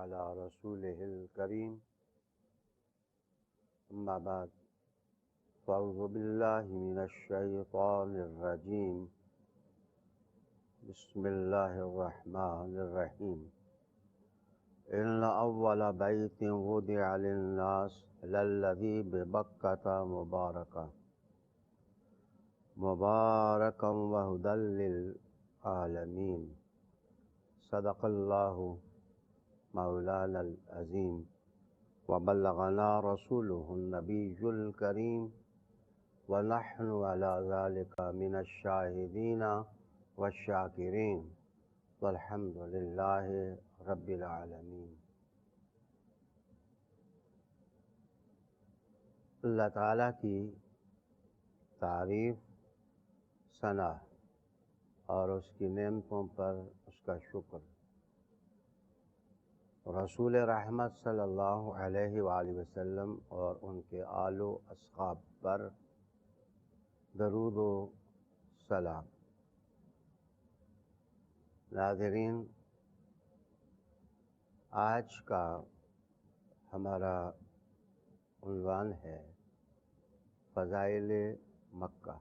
على رسوله الكريم أما بعد فأعوذ بالله من الشيطان الرجيم بسم الله الرحمن الرحيم إن أول بيت وضع للناس للذي ببكة مباركا وهدى للعالمين صدق الله مولانا العظيم وبلغنا رسوله النبي الكريم ونحن على ذلك من الشاهدين والشاکرین والحمد للہ رب العالمین۔ اللہ تعالیٰ کی تعریف، ثنا اور اس کی نعمتوں پر اس کا شکر، رسول رحمت صلی اللہ علیہ وآلہ وسلم اور ان کے آل و اصحاب پر درود و سلام۔ ناظرین، آج کا ہمارا عنوان ہے فضائل مکہ۔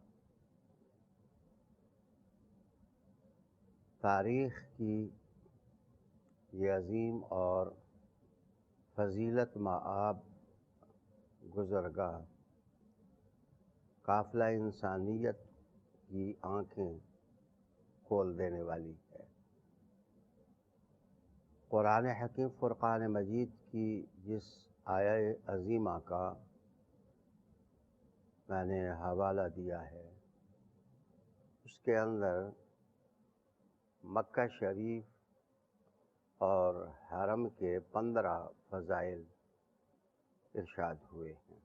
تاریخ کی یہ عظیم اور فضیلت مآب گزرگاہ قافلہ انسانیت کی آنکھیں کھول دینے والی ہے۔ قرآن حکیم فرقان مجید کی جس آیہ عظیمہ کا میں نے حوالہ دیا ہے، اس کے اندر مکہ شریف اور حرم کے 15 فضائل ارشاد ہوئے ہیں۔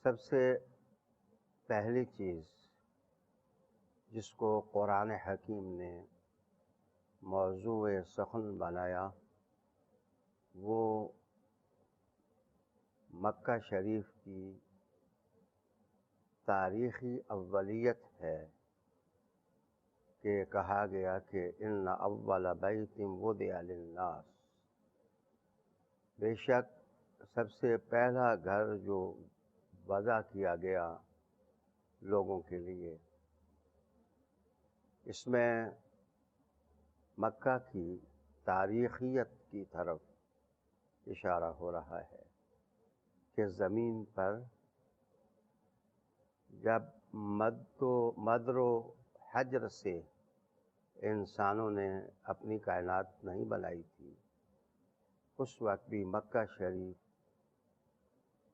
سب سے پہلی چیز جس کو قرآن حکیم نے موضوع سخن بنایا وہ مکہ شریف کی تاریخی اولیت ہے کہ کہا گیا کہ ان اول بیت وضع للناس، بے شک سب سے پہلا گھر جو وضع کیا گیا لوگوں کے لیے، اس میں مکہ کی تاریخیت کی طرف اشارہ ہو رہا ہے کہ زمین پر جب مد و حجر سے انسانوں نے اپنی کائنات نہیں بنائی تھی، اس وقت بھی مکہ شریف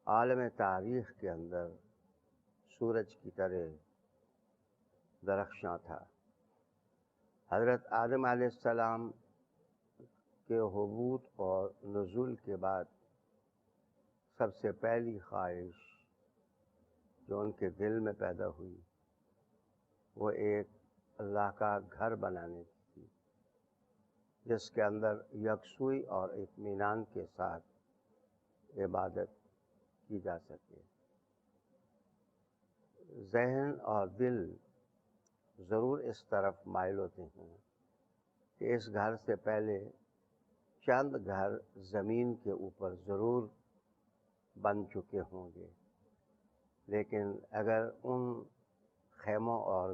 عالم تاریخ کے اندر سورج کی طرح درخشاں تھا۔ حضرت آدم علیہ السلام کے حبوط اور نزول کے بعد سب سے پہلی خواہش جو ان کے دل میں پیدا ہوئی وہ ایک اللہ کا گھر بنانے کی تھی، جس کے اندر یکسوئی اور اطمینان کے ساتھ عبادت کی جا سکے۔ ذہن اور دل ضرور اس طرف مائل ہوتے ہیں کہ اس گھر سے پہلے چند گھر زمین کے اوپر ضرور بن چکے ہوں گے، لیکن اگر ان خیموں اور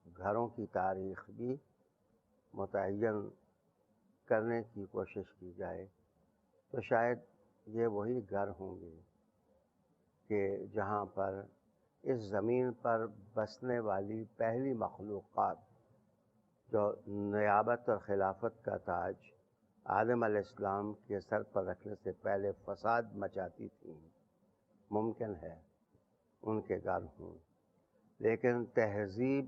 گھروں کی تاریخ بھی متعین کرنے کی کوشش کی جائے تو شاید یہ وہی گھر ہوں گے کہ جہاں پر اس زمین پر بسنے والی پہلی مخلوقات جو نیابت اور خلافت کا تاج آدم علیہ السلام کے سر پر رکھنے سے پہلے فساد مچاتی تھیں، ممکن ہے ان کے گھر ہوں۔ لیکن تہذیب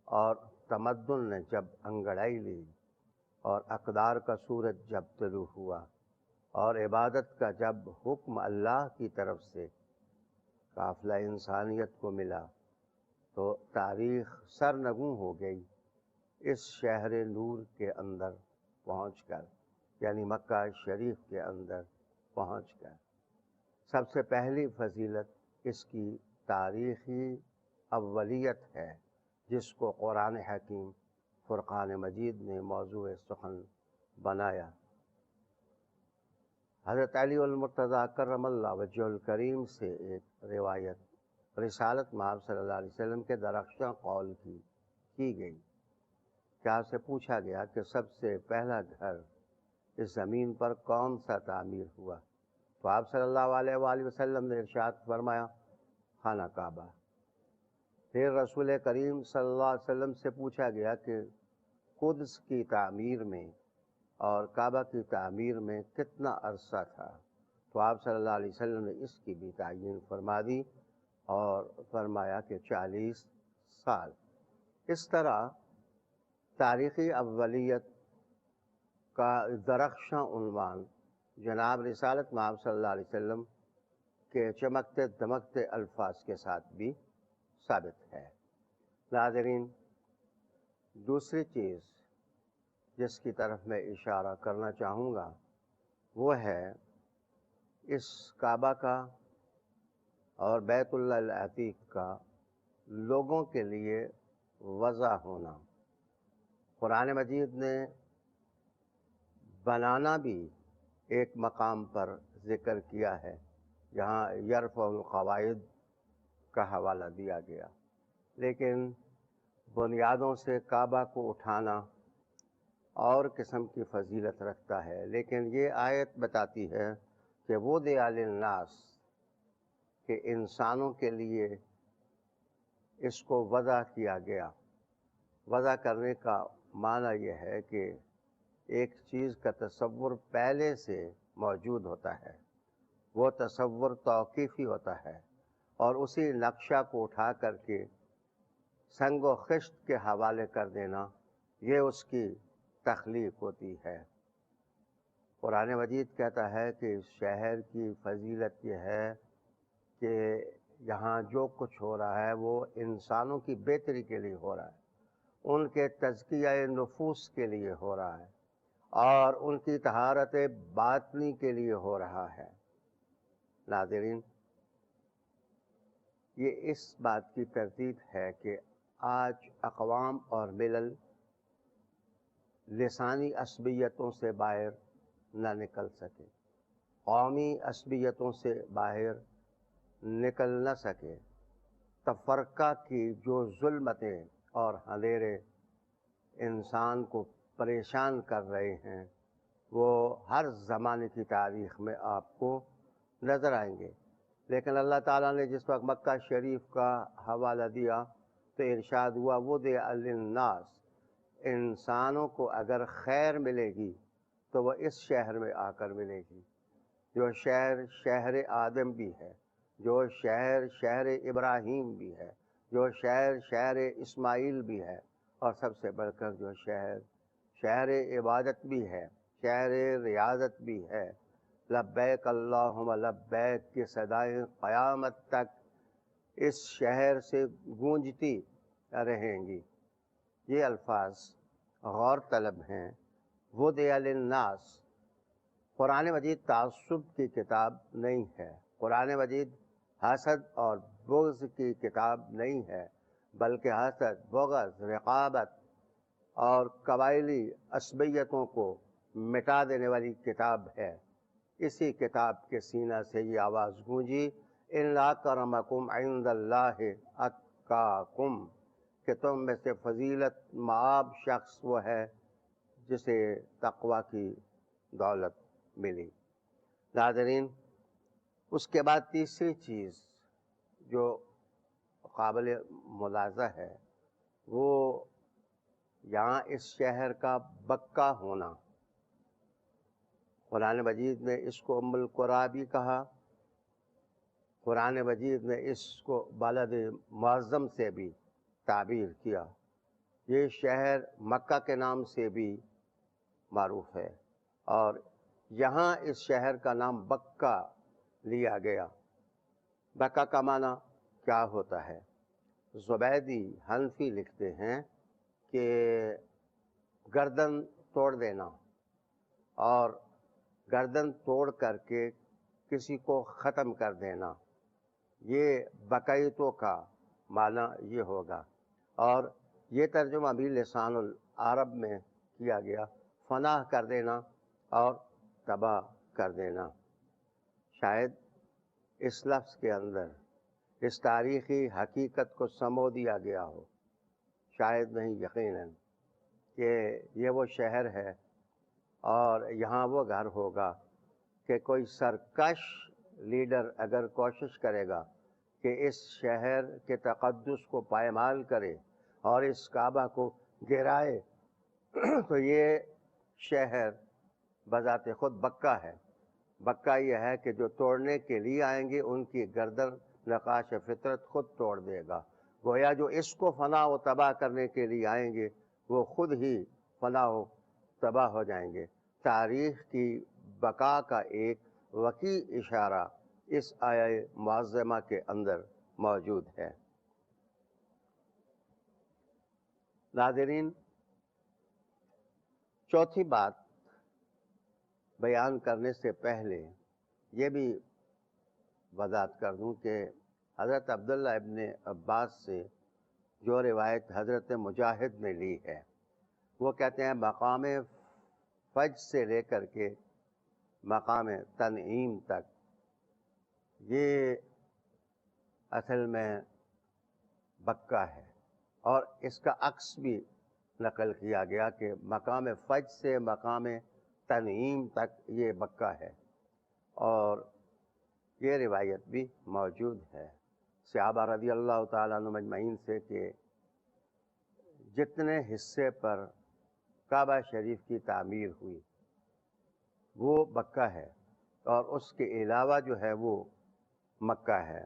اور تمدن نے جب انگڑائی لی اور اقدار کا سورج جب طلوع ہوا اور عبادت کا جب حکم اللہ کی طرف سے قافلہ انسانیت کو ملا تو تاریخ سرنگوں ہو گئی اس شہر نور کے اندر پہنچ کر، یعنی مکہ شریف کے اندر پہنچ کر۔ سب سے پہلی فضیلت اس کی تاریخی اولیت ہے جس کو قرآن حکیم فرقان مجید نے موضوع سخن بنایا۔ حضرت علی المرتضیٰ کرم اللہ وجہ الکریم سے ایک روایت رسالت مآب صلی اللہ علیہ وسلم کے درخشاں قول کی گئی کہ آپ سے پوچھا گیا کہ سب سے پہلا گھر اس زمین پر کون سا تعمیر ہوا، تو آپ صلی اللہ علیہ وآلہ وسلم نے ارشاد فرمایا خانہ کعبہ۔ پھر رسول کریم صلی اللہ علیہ وسلم سے پوچھا گیا کہ قدس کی تعمیر میں اور کعبہ کی تعمیر میں کتنا عرصہ تھا، تو آپ صلی اللہ علیہ وسلم نے اس کی بھی تعیین فرما دی اور فرمایا کہ 40 سال۔ اس طرح تاریخی اولیت کا درخشاں عنوان جناب رسالت مآب صلی اللہ علیہ وسلم کے چمکتے دمکتے الفاظ کے ساتھ بھی ثابت ہے۔ ناظرین، دوسری چیز جس کی طرف میں اشارہ کرنا چاہوں گا وہ ہے اس کعبہ کا اور بیت اللہ العتیق کا لوگوں کے لیے وضع ہونا۔ قرآن مجید نے بنانا بھی ایک مقام پر ذکر کیا ہے جہاں یرفع القواعد کا حوالہ دیا گیا، لیکن بنیادوں سے کعبہ کو اٹھانا اور قسم کی فضیلت رکھتا ہے۔ لیکن یہ آیت بتاتی ہے کہ وضع للناس، کہ انسانوں کے لیے اس کو وضع کیا گیا۔ وضع کرنے کا معنی یہ ہے کہ ایک چیز کا تصور پہلے سے موجود ہوتا ہے، وہ تصور توقیفی ہوتا ہے، اور اسی نقشہ کو اٹھا کر کے سنگ و خشت کے حوالے کر دینا، یہ اس کی تخلیق ہوتی ہے۔ قرآن مجید کہتا ہے کہ اس شہر کی فضیلت یہ ہے کہ یہاں جو کچھ ہو رہا ہے وہ انسانوں کی بہتری کے لیے ہو رہا ہے، ان کے تزکیہ نفوس کے لیے ہو رہا ہے، اور ان کی طہارت باطنی کے لیے ہو رہا ہے۔ ناظرین، یہ اس بات کی تردید ہے کہ آج اقوام اور ملل لسانی عصبیتوں سے باہر نہ نکل سکے، قومی عصبیتوں سے باہر نکل نہ سکے۔ تفرقہ کی جو ظلمتیں اور اندھیرے انسان کو پریشان کر رہے ہیں وہ ہر زمانے کی تاریخ میں آپ کو نظر آئیں گے، لیکن اللہ تعالیٰ نے جس وقت مکہ شریف کا حوالہ دیا تو ارشاد ہوا وضع للناس، انسانوں کو اگر خیر ملے گی تو وہ اس شہر میں آ کر ملے گی، جو شہر شہر آدم بھی ہے، جو شہر شہر ابراہیم بھی ہے، جو شہر شہر اسماعیل بھی ہے، اور سب سے بڑھ کر جو شہر شہر عبادت بھی ہے، شہر ریاضت بھی ہے۔ لبیک اللہم لبیک کی صدائیں قیامت تک اس شہر سے گونجتی رہیں گی۔ یہ الفاظ غور طلب ہیں۔ وضع للناس، قرآن مجید تعصب کی کتاب نہیں ہے، قرآن مجید حسد اور بغض کی کتاب نہیں ہے، بلکہ حسد، بغض، رقابت اور قبائلی عصبیتوں کو مٹا دینے والی کتاب ہے۔ اسی کتاب کے سینہ سے یہ آواز گونجی ان اکرمکم عند اللہ اتقاکم، کہ تم میں سے فضیلت مآب شخص وہ ہے جسے تقوی کی دولت ملی۔ ناظرین، اس کے بعد تیسری چیز جو قابل ملاحظہ ہے وہ یہاں اس شہر کا بقا ہونا۔ قرآن مجید نے اس کو ام القریٰ بھی کہا، قرآن مجید نے اس کو بلد معظم سے بھی تعبیر کیا۔ یہ شہر مکہ کے نام سے بھی معروف ہے، اور یہاں اس شہر کا نام بقا لیا گیا۔ بقا کا معنی کیا ہوتا ہے؟ زبیدی حنفی لکھتے ہیں کہ گردن توڑ دینا، اور گردن توڑ کر کے کسی کو ختم کر دینا، یہ بقیتوں کا معنی یہ ہوگا۔ اور یہ ترجمہ بھی لسان العرب میں کیا گیا، فنا کر دینا اور تباہ کر دینا۔ شاید اس لفظ کے اندر اس تاریخی حقیقت کو سمو دیا گیا ہو، شاید نہیں، یقیناً کہ یہ وہ شہر ہے اور یہاں وہ گھر ہوگا کہ کوئی سرکش لیڈر اگر کوشش کرے گا کہ اس شہر کے تقدس کو پائمال کرے اور اس کعبہ کو گرائے تو یہ شہر بذات خود بکا ہے۔ بکا یہ ہے کہ جو توڑنے کے لیے آئیں گے ان کی گردن نقاش فطرت خود توڑ دے گا۔ گویا جو اس کو فنا و تباہ کرنے کے لیے آئیں گے وہ خود ہی فنا و تباہ ہو جائیں گے۔ تاریخ کی بقا کا ایک وسیع اشارہ اس آیہ معظمہ کے اندر موجود ہے۔ ناظرین، چوتھی بات بیان کرنے سے پہلے یہ بھی وضاحت کر دوں کہ حضرت عبداللہ ابن عباس سے جو روایت حضرت مجاہد نے لی ہے وہ کہتے ہیں مقام فج سے لے کر کے مقام تنعیم تک یہ اصل میں بکا ہے، اور اس کا عکس بھی نقل کیا گیا کہ مقام فج سے مقام تنعیم تک یہ بکا ہے، اور یہ روایت بھی موجود ہے صحابہ رضی اللہ تعالیٰ عنہ مجمعین سے کہ جتنے حصے پر کعبہ شریف کی تعمیر ہوئی وہ بکا ہے، اور اس کے علاوہ جو ہے وہ مکہ ہے۔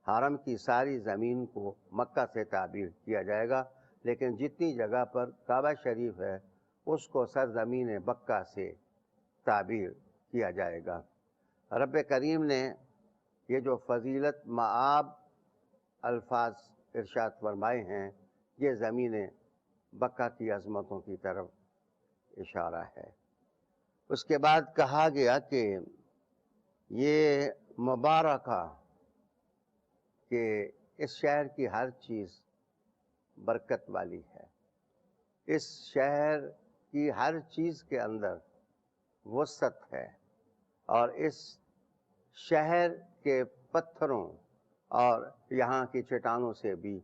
حرم کی ساری زمین کو مکہ سے تعبیر کیا جائے گا، لیکن جتنی جگہ پر کعبہ شریف ہے اس کو سرزمین بکہ سے تعبیر کیا جائے گا۔ رب کریم نے یہ جو فضیلت مآب الفاظ ارشاد فرمائے ہیں یہ زمین بکہ کی عظمتوں کی طرف اشارہ ہے۔ اس کے بعد کہا گیا کہ یہ مبارکہ، کہ اس شہر کی ہر چیز برکت والی ہے، اس شہر کی ہر چیز کے اندر وسعت ہے، اور اس شہر کے پتھروں اور یہاں کی چٹانوں سے بھی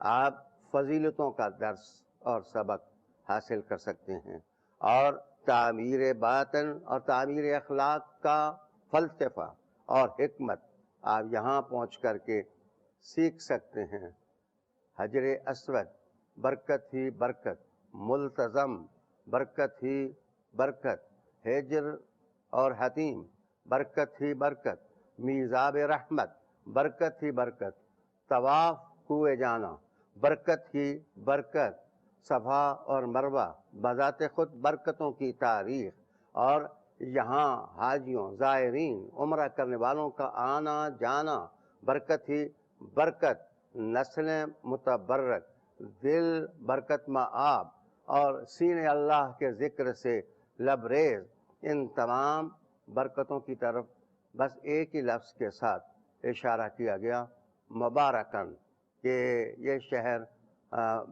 آپ فضیلتوں کا درس اور سبق حاصل کر سکتے ہیں، اور تعمیر باطن اور تعمیر اخلاق کا فلسفہ اور حکمت آپ یہاں پہنچ کر کے سیکھ سکتے ہیں۔ حجر اسود برکت ہی برکت، ملتزم برکت ہی برکت، ہجر اور حتیم برکت ہی برکت، میزاب رحمت برکت ہی برکت، طواف کوئے جانا برکت ہی برکت، صفا اور مروہ بذات خود برکتوں کی تاریخ، اور یہاں حاجیوں، زائرین، عمرہ کرنے والوں کا آنا جانا برکت ہی برکت، نسلیں متبرک، دل برکت مآب، اور سینے اللہ کے ذکر سے لبریز، ان تمام برکتوں کی طرف بس ایک ہی لفظ کے ساتھ اشارہ کیا گیا، مبارکن، کہ یہ شہر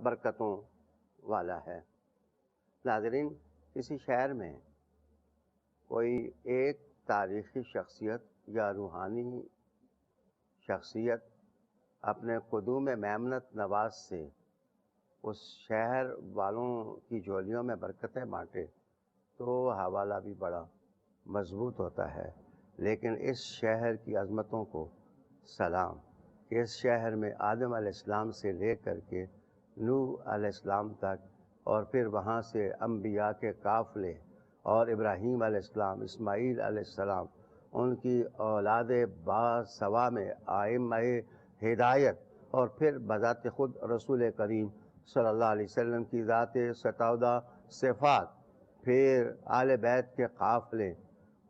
برکتوں والا ہے۔ ناظرین، کسی شہر میں کوئی ایک تاریخی شخصیت یا روحانی شخصیت اپنے قدوم میمنت نواز سے اس شہر والوں کی جھولیوں میں برکتیں بانٹے تو حوالہ بھی بڑا مضبوط ہوتا ہے، لیکن اس شہر کی عظمتوں کو سلام کہ اس شہر میں آدم علیہ السلام سے لے کر کے نوح علیہ السلام تک، اور پھر وہاں سے انبیاء کے قافلے، اور ابراہیم علیہ السلام، اسماعیل علیہ السلام، ان کی اولاد باسوام ائمہ ہدایت، اور پھر بذات خود رسول کریم صلی اللہ علیہ وسلم کی ذات ستودہ صفات، پھر آل بیت کے قافلے،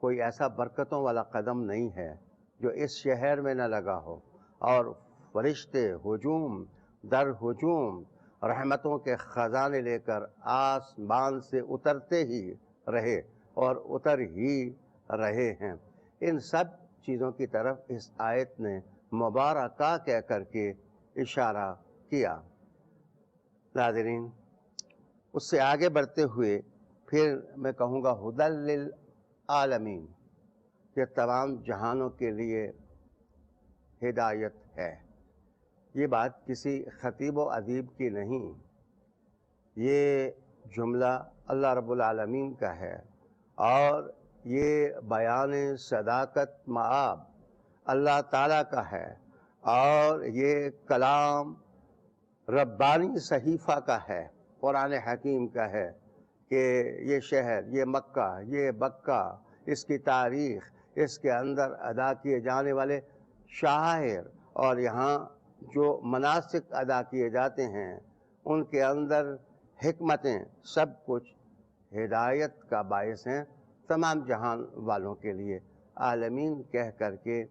کوئی ایسا برکتوں والا قدم نہیں ہے جو اس شہر میں نہ لگا ہو، اور فرشتے ہجوم در ہجوم رحمتوں کے خزانے لے کر آسمان سے اترتے ہی رہے اور اتر ہی رہے ہیں۔ ان سب چیزوں کی طرف اس آیت نے مبارکہ کہہ کر کے اشارہ کیا۔ ناظرین، اس سے آگے بڑھتے ہوئے پھر میں کہوں گا ہدی للعالمین، کہ تمام جہانوں کے لیے ہدایت ہے۔ یہ بات کسی خطیب و ادیب کی نہیں، یہ جملہ اللہ رب العالمین کا ہے، اور یہ بیان صداقت مآب اللہ تعالیٰ کا ہے، اور یہ کلام ربانی صحیفہ کا ہے، قرآن حکیم کا ہے، کہ یہ شہر، یہ مکہ، یہ بکہ، اس کی تاریخ، اس کے اندر ادا کیے جانے والے شعائر اور یہاں جو مناسک ادا کیے جاتے ہیں ان کے اندر حکمتیں، سب کچھ ہدایت کا باعث ہیں تمام جہان والوں کے لیے۔ عالمین کہہ کر کے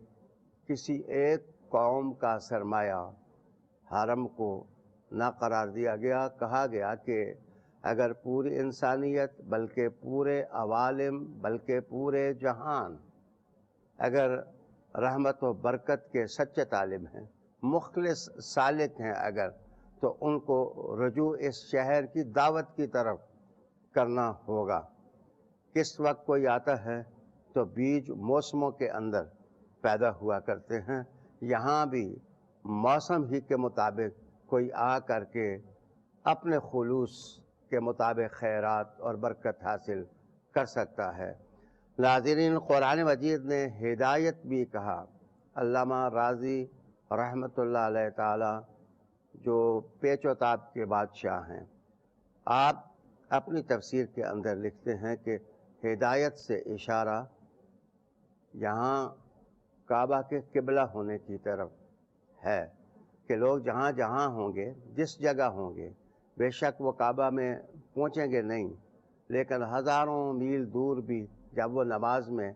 کسی ایک قوم کا سرمایہ حرم کو نہ قرار دیا گیا۔ کہا گیا کہ اگر پوری انسانیت، بلکہ پورے عوالم، بلکہ پورے جہان اگر رحمت و برکت کے سچے طالب ہیں، مخلص سالک ہیں اگر، تو ان کو رجوع اس شہر کی دعوت کی طرف کرنا ہوگا۔ کس وقت کوئی آتا ہے تو بیج موسموں کے اندر پیدا ہوا کرتے ہیں، یہاں بھی موسم ہی کے مطابق کوئی آ کر کے اپنے خلوص کے مطابق خیرات اور برکت حاصل کر سکتا ہے۔ ناظرین، قرآن مجید نے ہدایت بھی کہا۔ علامہ راضی رحمۃ اللہ علیہ تعالی جو پیچ و تاب کے بادشاہ ہیں، آپ اپنی تفسیر کے اندر لکھتے ہیں کہ ہدایت سے اشارہ یہاں کعبہ کے قبلہ ہونے کی طرف ہے، کہ لوگ جہاں جہاں ہوں گے، جس جگہ ہوں گے، بے شک وہ کعبہ میں پہنچیں گے نہیں، لیکن ہزاروں میل دور بھی جب وہ نماز میں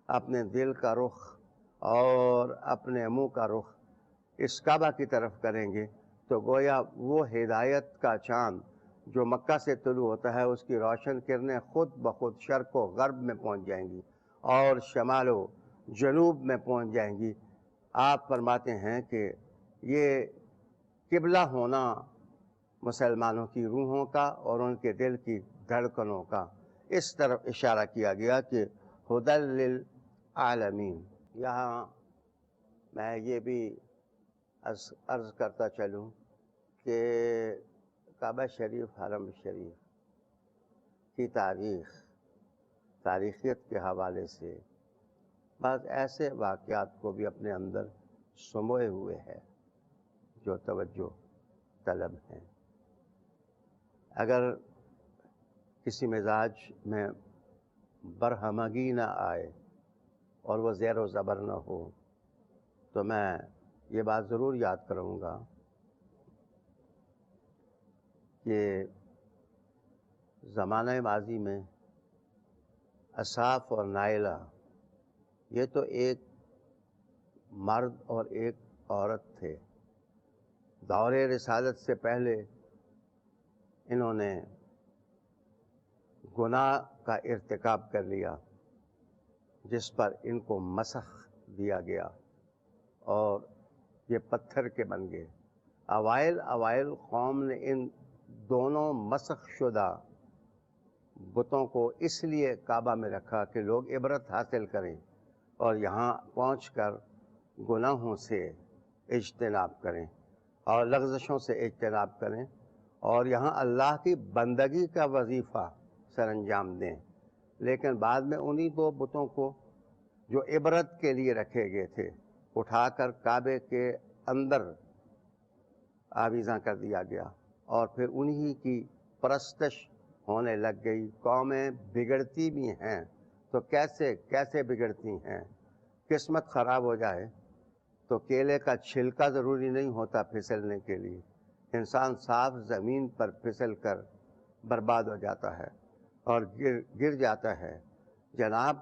اپنے دل کا رخ اور اپنے منہ کا رخ اس کعبہ کی طرف کریں گے تو گویا وہ ہدایت کا چاند جو مکہ سے طلوع ہوتا ہے، اس کی روشن کرنیں خود بخود شرق و غرب میں پہنچ جائیں گی اور شمال و جنوب میں پہنچ جائیں گی۔ آپ فرماتے ہیں کہ یہ قبلہ ہونا مسلمانوں کی روحوں کا اور ان کے دل کی دھڑکنوں کا، اس طرف اشارہ کیا گیا کہ ہدی للعالمین۔ یہاں میں یہ بھی عرض کرتا چلوں کہ کعبہ شریف، حرم شریف کی تاریخیت کے حوالے سے بعض ایسے واقعات کو بھی اپنے اندر سموئے ہوئے ہے جو توجہ طلب ہیں۔ اگر کسی مزاج میں برہمگی نہ آئے اور وہ زیر و زبر نہ ہو تو میں یہ بات ضرور یاد کروں گا کہ زمانہ ماضی میں اصاف اور نائلہ یہ تو ایک مرد اور ایک عورت تھے۔ دور رسالت سے پہلے انہوں نے گناہ کا ارتکاب کر لیا جس پر ان کو مسخ دیا گیا اور یہ پتھر کے بن گئے۔ اوائل قوم نے ان دونوں مسخ شدہ بتوں کو اس لیے کعبہ میں رکھا کہ لوگ عبرت حاصل کریں اور یہاں پہنچ کر گناہوں سے اجتناب کریں اور لغزشوں سے اجتناب کریں اور یہاں اللہ کی بندگی کا وظیفہ سر انجام دیں۔ لیکن بعد میں انہی دو بتوں کو جو عبرت کے لیے رکھے گئے تھے اٹھا کر کعبے کے اندر آویزاں کر دیا گیا اور پھر انہی کی پرستش ہونے لگ گئی۔ قومیں بگڑتی بھی ہیں تو کیسے بگڑتی ہیں؟ قسمت خراب ہو جائے تو کیلے کا چھلکا ضروری نہیں ہوتا پھسلنے کے لیے، انسان صاف زمین پر پھسل کر برباد ہو جاتا ہے اور گر جاتا ہے۔ جناب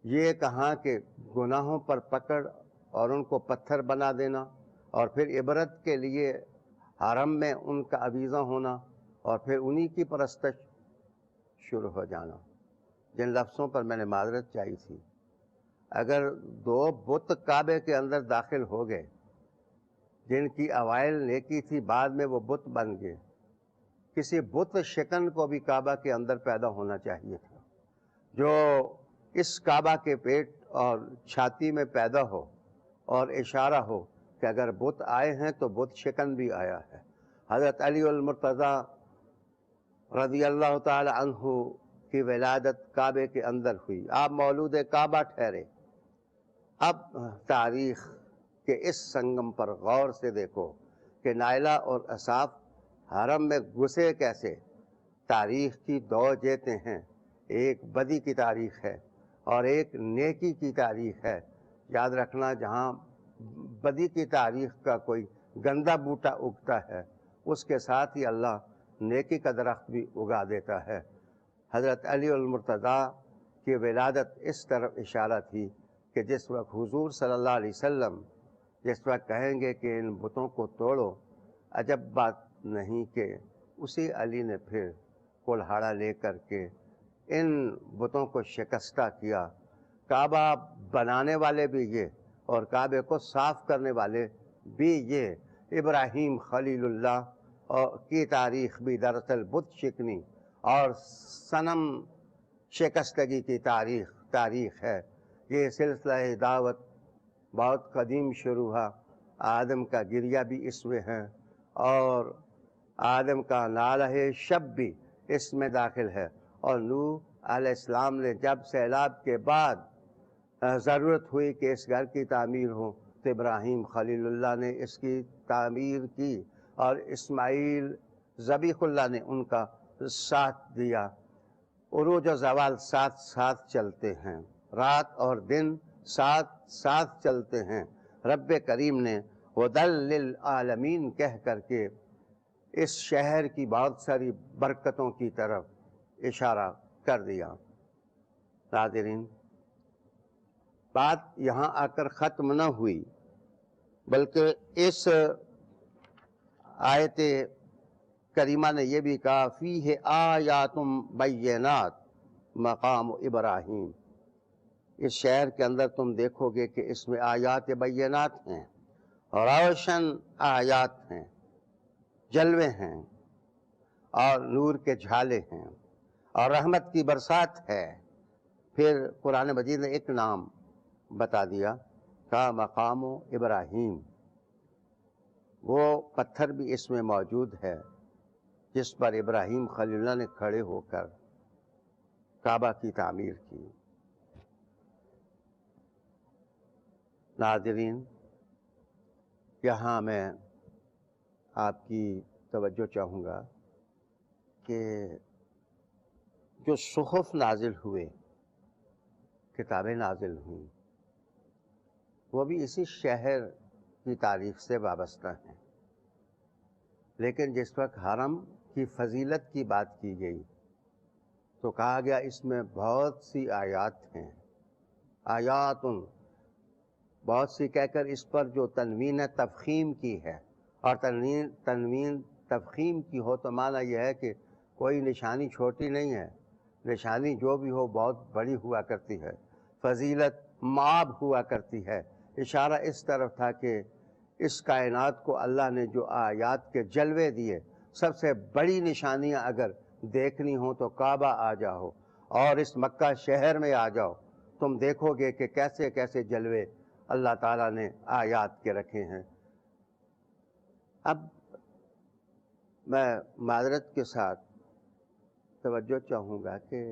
یہ کہاں کہ گناہوں پر پکڑ اور ان کو پتھر بنا دینا اور پھر عبرت کے لیے حرم میں ان کا آویزاں ہونا اور پھر انہی کی پرستش شروع ہو جانا۔ جن لفظوں پر میں نے معذرت چاہی تھی، اگر دو بت کعبے کے اندر داخل ہو گئے جن کی اوائل نیکی تھی، بعد میں وہ بت بن گئے، کسی بت شکن کو بھی کعبہ کے اندر پیدا ہونا چاہیے تھا، جو اس کعبہ کے پیٹ اور چھاتی میں پیدا ہو اور اشارہ ہو کہ اگر بت آئے ہیں تو بت شکن بھی آیا ہے۔ حضرت علی المرتضیٰ رضی اللہ تعالی عنہ کی ولادت کعبے کے اندر ہوئی، آپ مولود کعبہ ٹھہرے۔ اب تاریخ کے اس سنگم پر غور سے دیکھو کہ نائلہ اور اصحاب حرم میں گھسے کیسے۔ تاریخ کی دو جیتیں ہیں، ایک بدی کی تاریخ ہے اور ایک نیکی کی تاریخ ہے۔ یاد رکھنا، جہاں بدی کی تاریخ کا کوئی گندا بوٹا اگتا ہے، اس کے ساتھ ہی اللہ نیکی کا درخت بھی اگا دیتا ہے۔ حضرت علی المرتضیٰ کی ولادت اس طرف اشارہ تھی کہ جس وقت حضور صلی اللہ علیہ وسلم جس وقت کہیں گے کہ ان بتوں کو توڑو، عجب بات نہیں کہ اسی علی نے پھر کلہاڑا لے کر کے ان بتوں کو شکستہ کیا۔ کعبہ بنانے والے بھی یہ اور کعبے کو صاف کرنے والے بھی یہ۔ ابراہیم خلیل اللہ اور کی تاریخ بھی دراصل بت شکنی اور صنم شکستگی کی تاریخ ہے۔ یہ سلسلہ دعوت بہت قدیم شروع ہوا، آدم کا گریہ بھی اس میں ہے اور آدم کا نالہ شب بھی اس میں داخل ہے، اور نوح علیہ السلام نے جب سیلاب کے بعد ضرورت ہوئی کہ اس گھر کی تعمیر ہو تو ابراہیم خلیل اللہ نے اس کی تعمیر کی اور اسماعیل ذبیح اللہ نے ان کا ساتھ دیا۔ عروج و زوال ساتھ ساتھ چلتے ہیں، رات اور دن ساتھ ساتھ چلتے ہیں۔ رب کریم نے ہدی للعالمین کہہ کر کے اس شہر کی بہت ساری برکتوں کی طرف اشارہ کر دیا۔ ناظرین، بات یہاں آ کر ختم نہ ہوئی، بلکہ اس آیت کریمہ نے یہ بھی کہا فیہ آیات بینات مقام ابراہیم۔ اس شہر کے اندر تم دیکھو گے کہ اس میں آیات بینات ہیں، روشن آیات ہیں، جلوے ہیں اور نور کے جھالے ہیں اور رحمت کی برسات ہے۔ پھر قرآن مجید نے ایک نام بتا دیا، کہا مقام ابراہیم۔ وہ پتھر بھی اس میں موجود ہے جس پر ابراہیم خلیل اللہ نے کھڑے ہو کر کعبہ کی تعمیر کی۔ ناظرین، یہاں میں آپ کی توجہ چاہوں گا کہ جو صحف نازل ہوئے، کتابیں نازل ہوئیں، وہ بھی اسی شہر کی تاریخ سے وابستہ ہیں، لیکن جس وقت حرم کی فضیلت کی بات کی گئی تو کہا گیا اس میں بہت سی آیات ہیں، آیات بہت سی کہہ کر اس پر جو تنوین تفخیم کی ہے، اور تنوین تفخیم کی ہو تو معنی یہ ہے کہ کوئی نشانی چھوٹی نہیں ہے، نشانی جو بھی ہو بہت بڑی ہوا کرتی ہے، فضیلت معاب ہوا کرتی ہے۔ اشارہ اس طرف تھا کہ اس کائنات کو اللہ نے جو آیات کے جلوے دیے، سب سے بڑی نشانیاں اگر دیکھنی ہوں تو کعبہ آ جاؤ اور اس مکہ شہر میں آ جاؤ، تم دیکھو گے کہ کیسے کیسے جلوے اللہ تعالیٰ نے آیات کے رکھے ہیں۔ اب میں معذرت کے ساتھ توجہ چاہوں گا کہ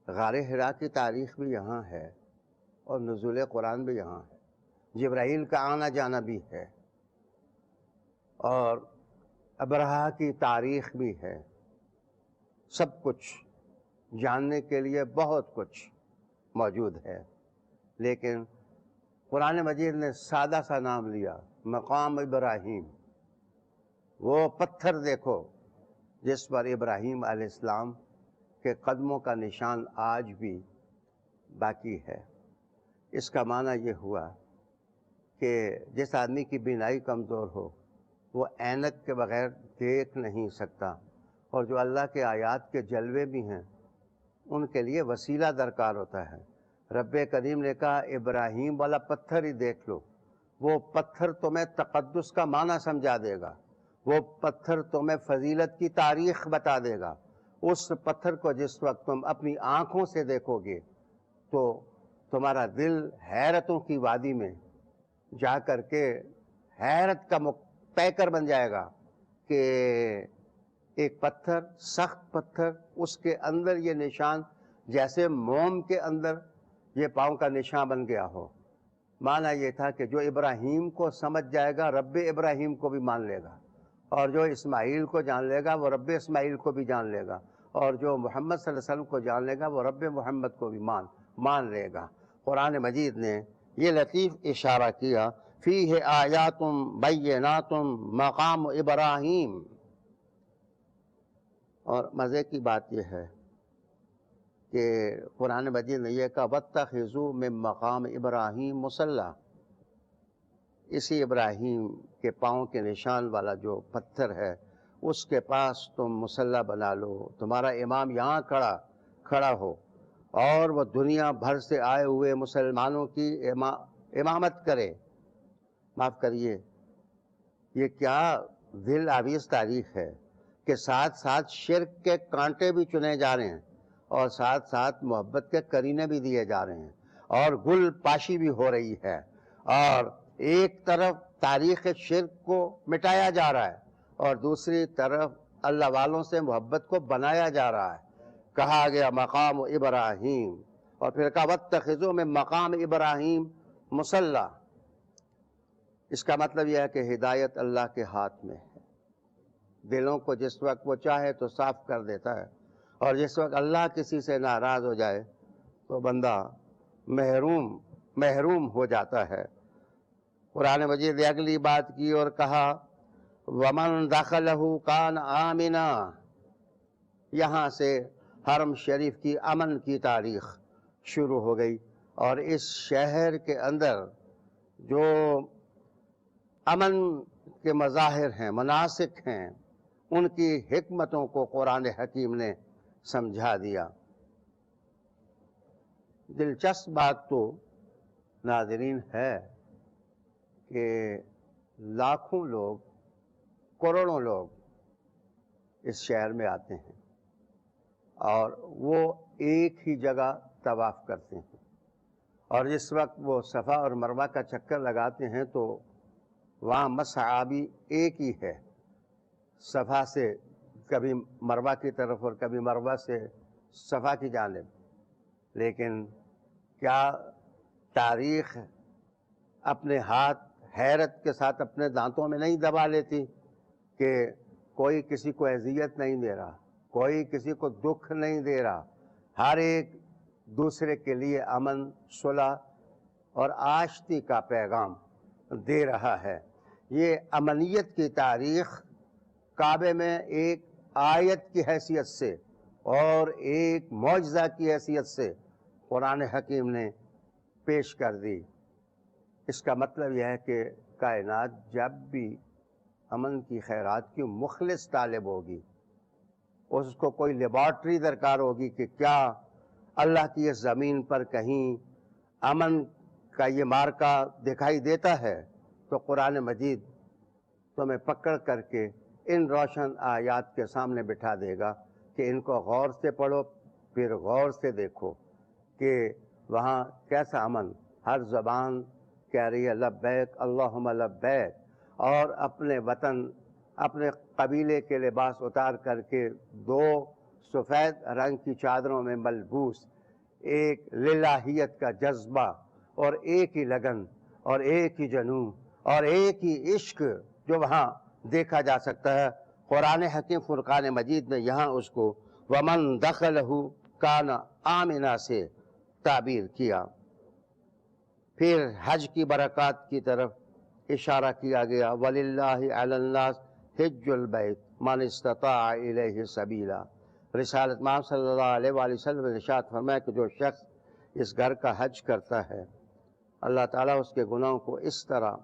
غار حرا کی تاریخ بھی یہاں ہے اور نزول قرآن بھی یہاں ہے، جبرائیل کا آنا جانا بھی ہے اور ابرہہ کی تاریخ بھی ہے۔ سب کچھ جاننے کے لیے بہت کچھ موجود ہے، لیکن قرآن مجید نے سادہ سا نام لیا، مقام ابراہیم۔ وہ پتھر دیکھو جس پر ابراہیم علیہ السلام کے قدموں کا نشان آج بھی باقی ہے۔ اس کا معنی یہ ہوا کہ جس آدمی کی بینائی کمزور ہو وہ عینک کے بغیر دیکھ نہیں سکتا، اور جو اللہ کے آیات کے جلوے بھی ہیں ان کے لیے وسیلہ درکار ہوتا ہے۔ رب کریم نے کہا ابراہیم والا پتھر ہی دیکھ لو، وہ پتھر تمہیں تقدس کا معنی سمجھا دے گا، وہ پتھر تمہیں فضیلت کی تاریخ بتا دے گا۔ اس پتھر کو جس وقت تم اپنی آنکھوں سے دیکھو گے تو تمہارا دل حیرتوں کی وادی میں جا کر کے حیرت کا پیکر بن جائے گا کہ ایک پتھر، سخت پتھر، اس کے اندر یہ نشان جیسے موم کے اندر یہ پاؤں کا نشان بن گیا ہو۔ معنی یہ تھا کہ جو ابراہیم کو سمجھ جائے گا رب ابراہیم کو بھی مان لے گا، اور جو اسماعیل کو جان لے گا وہ رب اسماعیل کو بھی جان لے گا، اور جو محمد صلی اللہ علیہ وسلم کو جان لے گا وہ رب محمد کو بھی مان لے گا۔ قرآن مجید نے یہ لطیف اشارہ کیا، فیہ آیات بینات مقام ابراہیم۔ اور مزے کی بات یہ ہے کہ قرآن مجید نے یہ کہا واتخذوا من مقام ابراہیم مصلی، اسی ابراہیم کے پاؤں کے نشان والا جو پتھر ہے اس کے پاس تم مصلی بنا لو، تمہارا امام یہاں کھڑا ہو، اور وہ دنیا بھر سے آئے ہوئے مسلمانوں کی امامت کرے۔ معاف کریے، یہ کیا دل آویز تاریخ ہے کہ ساتھ ساتھ شرک کے کانٹے بھی چنے جا رہے ہیں، اور ساتھ ساتھ محبت کے کرینے بھی دیے جا رہے ہیں، اور گل پاشی بھی ہو رہی ہے، اور ایک طرف تاریخ شرک کو مٹایا جا رہا ہے اور دوسری طرف اللہ والوں سے محبت کو بنایا جا رہا ہے۔ کہا گیا مقام ابراہیم، اور پھر کہا واتخذوا من مقام ابراہیم مصلی۔ اس کا مطلب یہ ہے کہ ہدایت اللہ کے ہاتھ میں ہے، دلوں کو جس وقت وہ چاہے تو صاف کر دیتا ہے، اور جس وقت اللہ کسی سے ناراض ہو جائے تو بندہ محروم ہو جاتا ہے۔ قرآن مجید نے اگلی بات کی اور کہا وَمَن دَخَلَهُ كَانَ آمِنًا۔ یہاں سے حرم شریف کی امن کی تاریخ شروع ہو گئی، اور اس شہر کے اندر جو امن کے مظاہر ہیں، مناسک ہیں، ان کی حکمتوں کو قرآن حکیم نے سمجھا دیا۔ دلچسپ بات تو ناظرین ہے کہ لاکھوں لوگ، کروڑوں لوگ اس شہر میں آتے ہیں اور وہ ایک ہی جگہ طواف کرتے ہیں، اور جس وقت وہ صفا اور مروہ کا چکر لگاتے ہیں تو وہاں مسعی بھی ایک ہی ہے، صفا سے کبھی مروہ کی طرف اور کبھی مروہ سے صفا کی جانب۔ لیکن کیا تاریخ اپنے ہاتھ حیرت کے ساتھ اپنے دانتوں میں نہیں دبا لیتی کہ کوئی کسی کو اذیت نہیں دے رہا، کوئی کسی کو دکھ نہیں دے رہا، ہر ایک دوسرے کے لیے امن، صلح اور آشتی کا پیغام دے رہا ہے۔ یہ امنیت کی تاریخ کعبے میں ایک آیت کی حیثیت سے اور ایک معجزہ کی حیثیت سے قرآن حکیم نے پیش کر دی۔ اس کا مطلب یہ ہے کہ کائنات جب بھی امن کی خیرات کی مخلص طالب ہوگی، اس کو کوئی لیبارٹری درکار ہوگی کہ کیا اللہ کی اس زمین پر کہیں امن کا یہ مارکا دکھائی دیتا ہے، تو قرآن مجید تمہیں پکڑ کر کے ان روشن آیات کے سامنے بٹھا دے گا کہ ان کو غور سے پڑھو، پھر غور سے دیکھو کہ وہاں کیسا امن، ہر زبان کہہ رہی ہے لبیک اللہم لبیک، اور اپنے وطن، اپنے قبیلے کے لباس اتار کر کے دو سفید رنگ کی چادروں میں ملبوس ایک للہیت کا جذبہ اور ایک ہی لگن اور ایک ہی جنون اور ایک ہی عشق جو وہاں دیکھا جا سکتا ہے۔ قرآن حکیم فرقان مجید نے یہاں اس کو وَمَن دَخَلَهُ كَانَ آمِنًا سے تعبیر کیا۔ پھر حج کی برکات کی طرف اشارہ کیا گیا، وَلِلَّهِ عَلَى النَّاسِ حِجُّ الْبَيْتِ مَنِ اسْتَطَاعَ إِلَيْهِ سَبِيلًا۔ رسالت محمد صلی اللہ علیہ وآلہ وسلم نے ارشاد فرمایا کہ جو شخص اس گھر کا حج کرتا ہے، اللہ تعالیٰ اس کے گناہوں کو اس طرح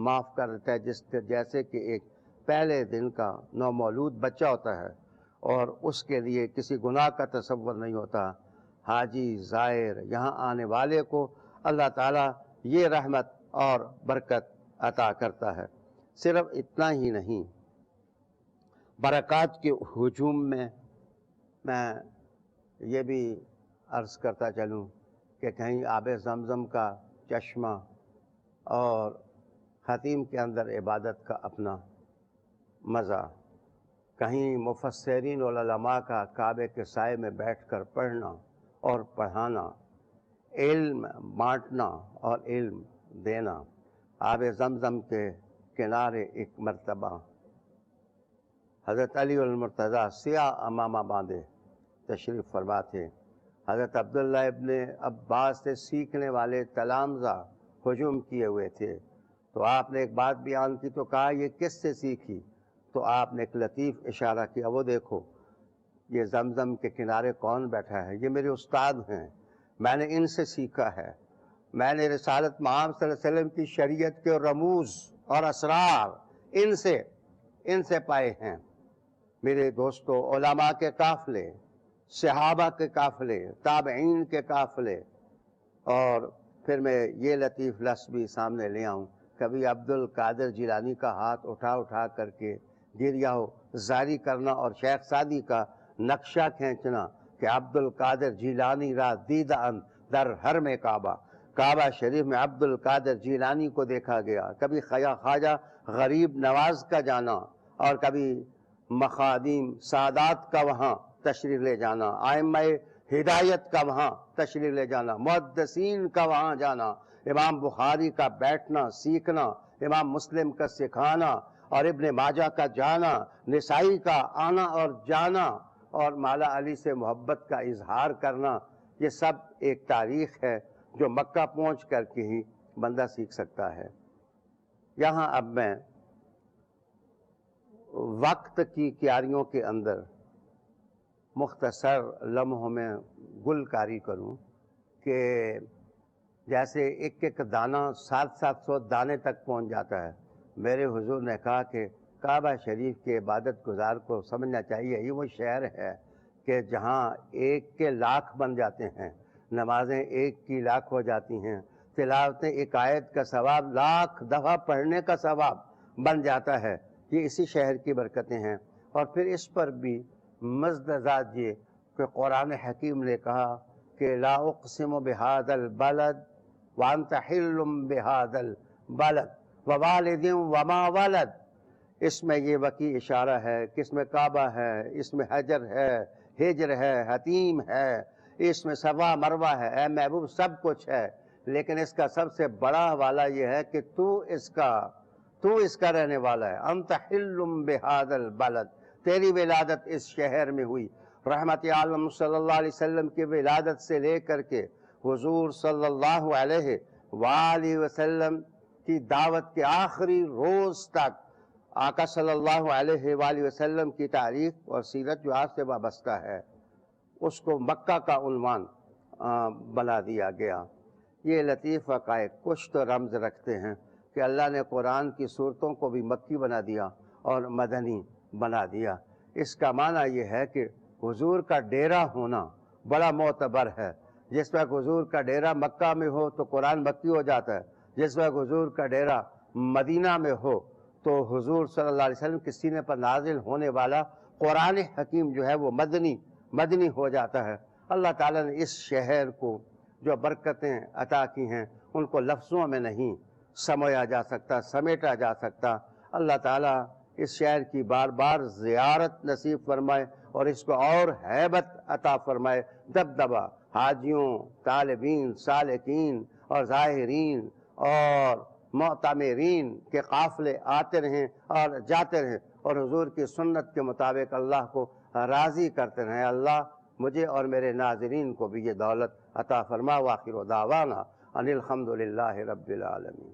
معاف کر دیتا ہے جیسے کہ ایک پہلے دن کا نومولود بچہ ہوتا ہے اور اس کے لیے کسی گناہ کا تصور نہیں ہوتا۔ حاجی، زائر، یہاں آنے والے کو اللہ تعالیٰ یہ رحمت اور برکت عطا کرتا ہے۔ صرف اتنا ہی نہیں، برکات کے ہجوم میں میں یہ بھی عرض کرتا چلوں کہ کہیں آب زمزم کا چشمہ اور خاتم کے اندر عبادت کا اپنا مزہ، کہیں مفسرین والعلماء کا کعبے کے سائے میں بیٹھ کر پڑھنا اور پڑھانا، علم بانٹنا اور علم دینا۔ آب زمزم کے کنارے ایک مرتبہ حضرت علی المرتضیٰ سیاہ امامہ باندھے تشریف فرما تھے۔ حضرت عبداللہ ابن عباس سے سیکھنے والے تلامذہ ہجوم کیے ہوئے تھے، تو آپ نے ایک بات بیان کی تو کہا یہ کس سے سیکھی؟ تو آپ نے ایک لطیف اشارہ کیا، وہ دیکھو یہ زمزم کے کنارے کون بیٹھا ہے، یہ میرے استاد ہیں، میں نے ان سے سیکھا ہے، میں نے رسالت محمد صلی اللہ علیہ وسلم کی شریعت کے رموز اور اسرار ان سے پائے ہیں۔ میرے دوستو، علماء کے قافلے، صحابہ کے قافلے، تابعین کے قافلے، اور پھر میں یہ لطیف لفظ بھی سامنے لے آؤں، کبھی عبد القادر جیلانی کا ہاتھ اٹھا کر کے گریہ زاری کرنا اور شیخ سعدی کا نقشہ کھینچنا کہ عبد القادر جیلانی را دیدہ در حرم کعبہ، کعبہ شریف میں عبد القادر جیلانی کو دیکھا گیا، کبھی خواجہ غریب نواز کا جانا اور کبھی مخادیم سادات کا وہاں تشریف لے جانا، ائمہ ہدایت کا وہاں تشریف لے جانا، محدثین کا وہاں جانا، امام بخاری کا بیٹھنا سیکھنا، امام مسلم کا سکھانا اور ابن ماجہ کا جانا، نسائی کا آنا اور جانا اور مولا علی سے محبت کا اظہار کرنا، یہ سب ایک تاریخ ہے جو مکہ پہنچ کر کے ہی بندہ سیکھ سکتا ہے۔ یہاں اب میں وقت کی کیاریوں کے اندر مختصر لمحوں میں گلکاری کروں کہ جیسے ایک ایک دانہ 700 دانے تک پہنچ جاتا ہے۔ میرے حضور نے کہا کہ کعبہ شریف کے عبادت گزار کو سمجھنا چاہیے یہ وہ شہر ہے کہ جہاں ایک کے لاکھ بن جاتے ہیں، نمازیں ایک کی لاکھ ہو جاتی ہیں، تلاوتیں ایک آیت کا ثواب لاکھ دفعہ پڑھنے کا ثواب بن جاتا ہے۔ یہ اسی شہر کی برکتیں ہیں۔ اور پھر اس پر بھی مزد ذات یہ کہ قرآن حکیم نے کہا کہ لا اقسم بہذا البلد وانت حل بہذا البلد ووالد وما ولد، اس میں یہ وقی اشارہ ہے کہ اس میں کعبہ ہے، اس میں حجر ہے، ہجر ہے، حتیم ہے، اس میں صفا مروہ ہے، اے محبوب سب کچھ ہے، لیکن اس کا سب سے بڑا حوالہ یہ ہے کہ تو اس کا رہنے والا ہے۔ انت حل بہذا البلد، تیری ولادت اس شہر میں ہوئی۔ رحمت عالم صلی اللہ علیہ وسلم کی ولادت سے لے کر کے حضور صلی اللہ علیہ وآلہ وسلم کی دعوت کے آخری روز تک آقا صلی اللہ علیہ وآلہ وسلم کی تاریخ اور سیرت جو آپ سے وابستہ ہے اس کو مکہ کا عنوان بنا دیا گیا۔ یہ لطیف حقائق کچھ تو رمز رکھتے ہیں کہ اللہ نے قرآن کی صورتوں کو بھی مکی بنا دیا اور مدنی بنا دیا۔ اس کا معنی یہ ہے کہ حضور کا ڈیرہ ہونا بڑا معتبر ہے۔ جس وقت حضور کا ڈیرہ مکہ میں ہو تو قرآن مکی ہو جاتا ہے، جس وقت حضور کا ڈیرہ مدینہ میں ہو تو حضور صلی اللہ علیہ وسلم کے سینے پر نازل ہونے والا قرآن حکیم جو ہے وہ مدنی ہو جاتا ہے۔ اللہ تعالیٰ نے اس شہر کو جو برکتیں عطا کی ہیں ان کو لفظوں میں نہیں سمویا جا سکتا، سمیٹا جا سکتا۔ اللہ تعالیٰ اس شہر کی بار بار زیارت نصیب فرمائے اور اس کو اور ہیبت عطا فرمائے، دبدبا حاجیوں، طالبین، سالکین اور ظاہرین اور معتمرین کے قافلے آتے رہیں اور جاتے رہیں اور حضور کی سنت کے مطابق اللہ کو راضی کرتے رہیں۔ اللہ مجھے اور میرے ناظرین کو بھی یہ دولت عطا فرما۔ وآخر دعوانا ان الحمد للہ رب العالمین۔